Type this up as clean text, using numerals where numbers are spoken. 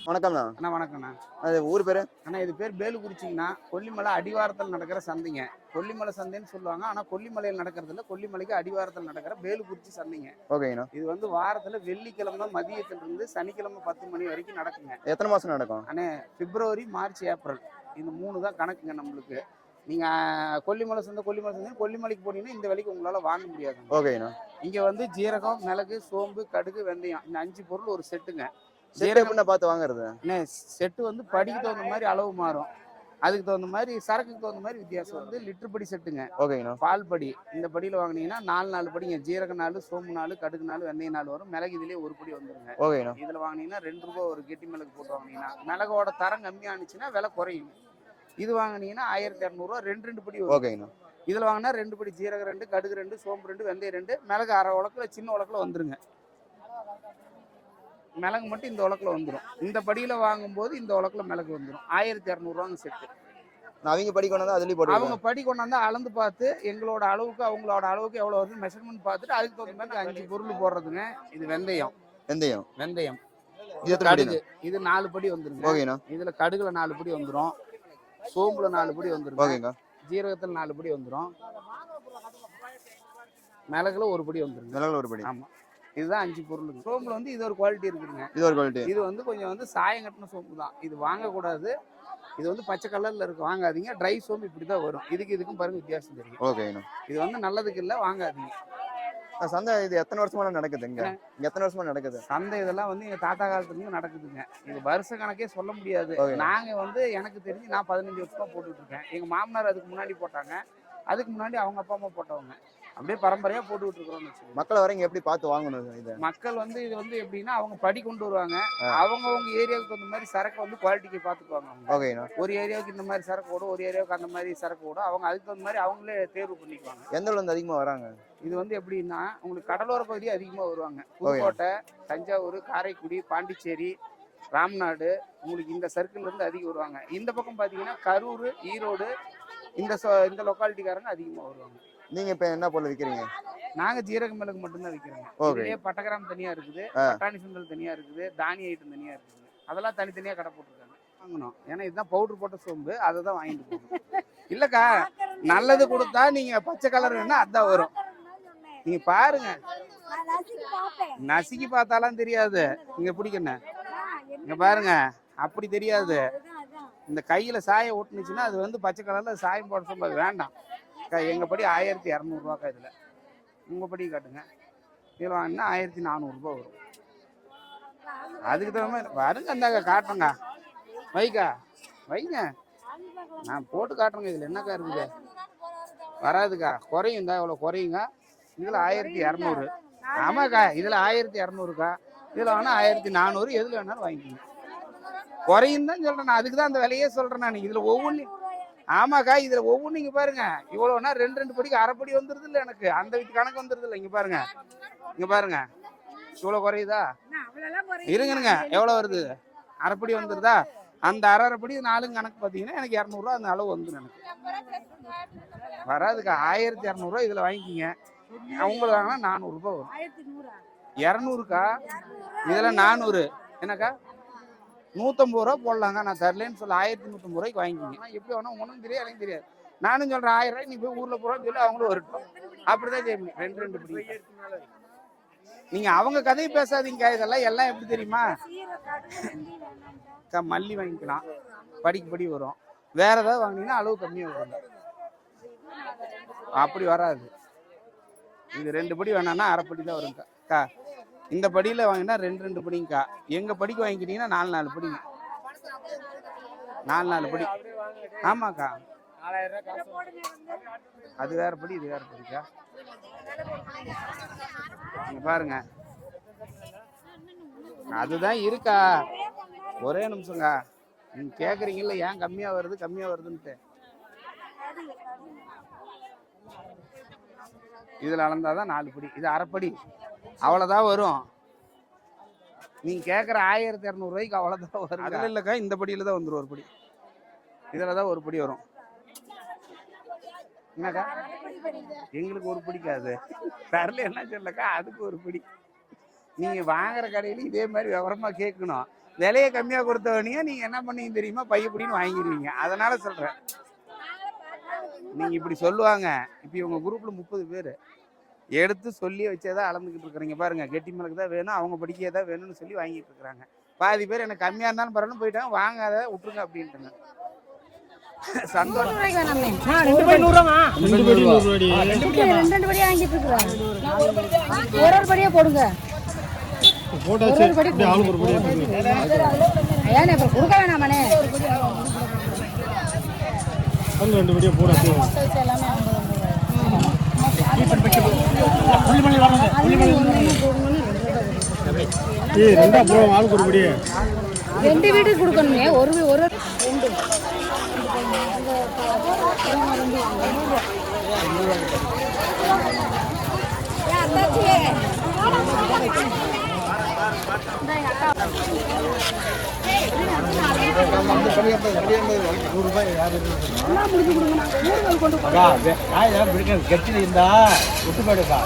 வணக்கம்ண்ணா. அண்ணா வணக்கம்ண்ணா. அது ஊர் பேரு? அண்ணா இது பேர் பேலுக்குறிச்சிங்கண்ணா. கொல்லிமலை அடிவாரத்தில் நடக்கிற சந்தைங்க. கொல்லிமலை சந்தைன்னு சொல்லுவாங்க. ஆனால் கொல்லிமலையில் நடக்கிறது இல்லை, கொல்லிமலைக்கு அடிவாரத்தில் நடக்கிற பேலுக்குறிச்சி சந்தைங்க. ஓகேண்ணா. இது வந்து வாரத்தில் வெள்ளிக்கிழமை மதியத்திலிருந்து சனிக்கிழமை 10 மணி வரைக்கும் நடக்குங்க. எத்தனை மாதம் நடக்கும்? அண்ணே பிப்ரவரி, மார்ச், ஏப்ரல் இந்த 3 தான் கணக்குங்க நம்மளுக்கு. நீங்கள் கொல்லிமலை சந்தை கொல்லிமலைக்கு போனீங்கன்னா இந்த விலைக்கு உங்களால் வாங்க முடியாது. ஓகேண்ணா. இங்கே வந்து ஜீரகம், மிளகு, சோம்பு, கடுகு, வெந்தயம் இந்த 5 பொருள் ஒரு செட்டுங்க. ஜீரகம் பார்த்து வாங்குறது செட்டு வந்து படிக்கு தகுந்த மாதிரி அளவு மாறும். அதுக்கு தகுந்த மாதிரி சரக்குக்கு தகுந்த மாதிரி வித்தியாசம் வந்து லிட்டர் படி செட்டுங்க. ஓகேண்ணா. பால் படி இந்த படியில் வாங்கினீங்கன்னா 4 படிங்க. ஜீரக 4, சோம்பு 4, கடுகு 4, வெந்தயம் 4 வரும். மிளகு இதுலேயே ஒரு படி வந்துருங்க. ஓகேண்ணா. இதில் வாங்கினீங்கன்னா 2 ரூபா ஒரு கெட்டி மிளகு போட்டு வாங்கினீங்கன்னா மிளகோட தரம் கம்மியானுச்சுன்னா விலை குறையும். இது வாங்கினீங்கன்னா 1200 2 படி வரும். ஓகேண்ணா. இதில் வாங்கினா 2 படி ஜீரகம் 2, கடுகு 2, சோம்பு 2, வெந்தயம் 2, மிளகு அரை உலக்கில் சின்ன உலக்கில் வந்துருங்க. மிளகு மட்டும் இந்த உலக்கில் வந்துடும். இந்த படியில் வாங்கும்போது இந்த உலக்கில் மிளகு வந்துடும். 1200 செட்டு. அவங்க படி கொண்டாந்து அதுலேயும் போட்டு அவங்க படி கொண்டாந்து அளந்து பார்த்து எங்களோட அளவுக்கு அவங்களோட அளவுக்கு எவ்வளோ வருது மெஷர்மெண்ட் பார்த்துட்டு அதுக்கு தகுந்த மாதிரி 5 பொருள் போடுறதுங்க. இது வெந்தயம் கடுகு இது 4 படி வந்துருங்க. ஓகேண்ணா. இதில் கடுகுல 4 படி வந்துடும், சோம்புல 4 படி வந்துடும், ஓகேங்க, ஜீரகத்தில் 4 படி வந்துடும், மிளகுல 1 படி வந்துருங்க. மிளகுல 1 படி. ஆமாம், இதுதான் 5 பொருள். சோம்புல வந்து இது ஒரு குவாலிட்டி இருக்குதுங்க. இது வந்து கொஞ்சம் வந்து சாயம் கட்டின சோம்பு தான். இது வாங்கக்கூடாது. இது வந்து பச்சை கலர்ல இருக்கு, வாங்காதீங்க. ட்ரை சோம்பு இப்படிதான் வரும். இதுக்கும் பாருங்க வித்தியாசம் தெரியும். ஓகேண்ணா. இது வந்து நல்லதுக்கு இல்லை, வாங்காதீங்க. சந்தை இது எத்தனை வருஷமா நடக்குது? இங்க எத்தனை வருஷமா நடக்குது சந்தை? இதெல்லாம் வந்து எங்க தாத்தா காலத்துல இருந்து நடக்குதுங்க. இது வருஷ கணக்கே சொல்ல முடியாது. நாங்க வந்து எனக்கு தெரிஞ்சு நான் 15 வருஷமா போட்டுட்டு இருக்கேன். எங்க மாமனார் அதுக்கு முன்னாடி போட்டாங்க, அதுக்கு முன்னாடி அவங்க அப்பா அம்மா போட்டவங்க. அப்படியே பரம்பரையா போட்டுக்கிட்டு இருக்கிறோம். மக்கள் வரைங்க எப்படி பார்த்து வாங்கணும்? இது மக்கள் வந்து இது வந்து எப்படின்னா அவங்க படி கொண்டு வருவாங்க. அவங்கவுங்க ஏரியாவுக்கு தகுந்த மாதிரி சரக்கு வந்து குவாலிட்டிக்கு பார்த்துக்குவாங்க. ஒரு ஏரியாவுக்கு இந்த மாதிரி சரக்கு ஓடும், ஒரு ஏரியாவுக்கு அந்த மாதிரி சரக்கு ஓடும். அவங்க அதுக்கு தகுந்த மாதிரி அவங்களே தேர்வு பண்ணிக்குவாங்க. எந்த ஊர்ல இருந்து அதிகமா வராங்க? இது வந்து எப்படின்னா உங்களுக்கு கடலோர பகுதி அதிகமா வருவாங்க. புதுக்கோட்டை, தஞ்சாவூர், காரைக்குடி, பாண்டிச்சேரி, ராம்நாடு, உங்களுக்கு இந்த சர்க்கிள்ல இருந்து அதிகம் வருவாங்க. இந்த பக்கம் பாத்தீங்கன்னா கரூர், ஈரோடு இந்த லொக்காலிட்டிக்காரங்க அதிகமா வருவாங்க. நீங்க இப்ப என்ன பொருள் விற்கிறீங்க? நாங்க ஜீரக மிளகு மட்டும்தான் விற்கிறோங்க. இதுலயே பட்டகிராம் தனியா இருக்குது, பட்டாணி சுண்டல் தனியா இருக்குது, தானிய ஐட்டம் தனியா இருக்குது. அதெல்லாம் தனித்தனியா கடை போட்டுருக்காங்க. வாங்கணும், ஏன்னா இதுதான் பவுடர் போட்ட சோம்பு, அதை தான் வாங்கிட்டு போகணும். இல்லக்கா, நல்லது கொடுத்தா நீங்க பச்சை கலர் வேணா அதான் வரும். நீங்க பாருங்க, நசுக்கி பார்த்தாலாம் தெரியாது. நீங்க பிடிக்கணும், இங்க பாருங்க, அப்படி தெரியாது. இந்த கையில சாயம் ஓட்டுனுச்சுன்னா அது வந்து பச்சை கலர்ல சாயம் போட சோம்பு வேண்டாம். எங்க படி 1200 ரூபாக்கா. இதுல உங்க படி காட்டுங்க. இதில் வாங்கினா 1400 ரூபாய் வரும். அதுக்கு தகுந்த மாதிரி வருங்க. இந்தாங்க காட்டுறேங்க, வைங்க, நான் போட்டு காட்டுறேங்க. இதுல என்னக்கா இருக்குது? வராதுக்கா, குறையும் தான். இவ்வளோ குறையுங்க. இதுல 1200. ஆமாக்கா, இதுல 1200க்கா. இதுல வேணா 1400. எதுல வேணாலும் வாங்கிக்கோங்க. குறையும் தான் சொல்றேன் நான், அதுக்கு தான் அந்த விலையே சொல்றேன் நான். இதுல ஒவ்வொன்று, ஆமாக்கா, இதுல ஒவ்வொன்று இங்க பாருங்க. இவ்வளவுனா 2 படிக்கு அரை படி வந்துருது இல்ல, எனக்கு அந்த வீட்டு கணக்கு வந்துருது இல்ல. இங்க பாருங்க, இவ்வளவு குறையுதா? இருங்க, எவ்வளவு வருது? அரைப்படி வந்துருதா? அந்த அரை படி 4 கணக்கு பாத்தீங்கன்னா எனக்கு 200 ரூபா அந்த அளவு வந்துடும். எனக்கு வராதுக்கா. 1200 ரூபாய் இதுல வாங்கிக்கிங்க. உங்களுக்கு வாங்கினா 400 ரூபாய் வரும். 200க்கா. இதுல 400 என்னக்கா? 150 ரூபா போடலாங்க. நான் தரலன்னு சொல்ல 1150 ரூபாய்க்கு வாங்கிக்கிங்க. எப்படி வேணா உனக்கும் தெரியாது, எனக்கு தெரியாது. நானும் சொல்றேன் 1000 ரூபாய் நீ போய் ஊர்ல போறான்னு சொல்லி அவங்களும் வரட்டும். அப்படிதான் செய்யணும். 2 படி. நீங்க அவங்க கதையை பேசாதீங்க. இதெல்லாம் எல்லாம் எப்படி தெரியுமா? மல்லி வாங்கிக்கலாம், படிக்கு படி வரும். வேற ஏதாவது வாங்கினீங்கன்னா அளவு கம்மியா வரும். அப்படி வராது. இது 2 படி வேணாம்னா அரை படி தான் வரும்க்கா. இந்த படியில வாங்கினா 2 படிங்கக்கா. எங்க படிக்கு வாங்கிக்கிட்டீங்கன்னா 4 படிங்க. 4 படி. ஆமாக்கா, அது வேற படி, இது வேற படிக்கா. பாருங்க, அதுதான் இருக்கா. ஒரே நிமிஷங்க, நீங்க கேக்குறீங்கல்ல ஏன் கம்மியா வருதுன்ட்டு. இதுல அளந்தாதான் 4 படி, இது அரை படி, அவ்வளவுதான் வரும். நீங்க கேக்குற 1200 ரூபாய்க்கு அவ்வளவுதான் வரும். அதுல இல்லக்கா, இந்த படியில தான் வந்துடும் 1 படி. இதுலதான் 1 படி வரும். என்னக்கா, எங்களுக்கு 1 படிக்காது தரல என்ன சொல்லக்கா, அதுக்கு 1 படி. நீங்க வாங்குற கடையில இதே மாதிரி விவரமா கேட்கணும். விலையை கம்மியா கொடுத்தவனையே நீங்க என்ன பண்ணீங்க தெரியுமா, பையப்படின்னு வாங்கிடுவீங்க. அதனால சொல்றேன். நீங்க இப்படி சொல்லுவாங்க. இப்ப இவங்க குரூப்ல 30 பேர் எடுத்து சொல்லி வச்சேதான் அளந்துக்கிட்டு இருக்கிறீங்க பாருங்க. கெட்டி மிளகு தான் வேணும், அவங்க படிக்கதான் வேணும்னு சொல்லி வாங்கிட்டு இருக்கிறாங்க. பாதி பேர் எனக்கு கம்மியா இருந்தாலும் பரவாயில்ல போயிட்டாங்க, வாங்காத விட்டுருங்க அப்படின்ட்டுங்க. சந்தோஷம். போடுங்க கொடுக்க வேணாமனே 2 படியா போட ரெண்டா போடும் ஆளுக்கு ஒரு படியே 2 வீட்டுக்கு கொடுக்கணுங்க. ஒரு 2 கட்சியில் இருந்தா விட்டு போயிடுக்கா